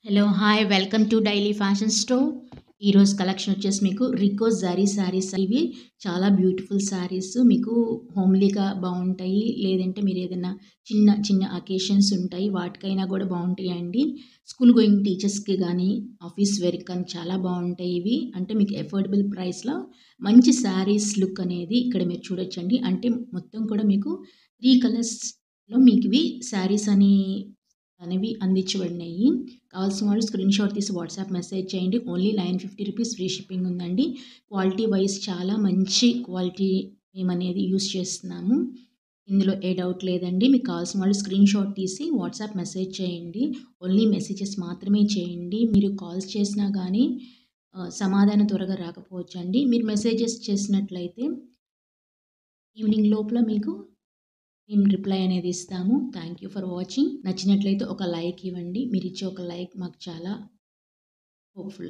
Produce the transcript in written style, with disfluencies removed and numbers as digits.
Hello! Hi! Welcome to daily fashion store. ఈరోజు collection వచ్చేసి మీకు రికో జరీ శారీస్ ఇవి చాలా బ్యూటిఫుల్ శారీస్ మీకు హోమ్లీగా బాగుంటాయి. లేదంటే మీరు ఏదైనా చిన్న చిన్న అకేషన్స్ ఉంటాయి వాటికైనా కూడా బాగుంటాయండి. స్కూల్ గోయింగ్ టీచర్స్కి కానీ ఆఫీస్ వేర్కి కానీ చాలా బాగుంటాయి ఇవి. అంటే మీకు ఎఫోర్డబుల్ ప్రైస్లో మంచి శారీస్ లుక్ అనేది ఇక్కడ మీరు చూడొచ్చండి. అంటే మొత్తం కూడా మీకు 3 కలర్స్లో మీకు ఇవి శారీస్ అనేవి అందించబడినాయి. కావాల్సిన వాళ్ళు స్క్రీన్‌షాట్ తీసి వాట్సాప్ మెసేజ్ చేయండి. ఓన్లీ 950 రూపీస్ ఫ్రీ షిప్పింగ్ ఉందండి. క్వాలిటీ వైస్ చాలా మంచి క్వాలిటీ మేమనేది యూజ్ చేస్తున్నాము. ఇందులో ఏ డౌట్ లేదండి. మీకు కావాల్సిన వాళ్ళు స్క్రీన్‌షాట్ తీసి వాట్సాప్ మెసేజ్ చేయండి. ఓన్లీ మెసేజెస్ మాత్రమే చేయండి. మీరు కాల్స్ చేసినా గానీ సమాధానం త్వరగా రాకపోవచ్చండి. మీరు మెసేజెస్ చేసినట్లయితే ఈవినింగ్ లోపల మీకు మేము రిప్లై అనేది ఇస్తాము. Thank you for watching. నచ్చినట్లయితే ఒక లైక్ ఇవ్వండి. మీరిచ్చే ఒక లైక్ మాకు చాలా హోప్‌ఫుల్.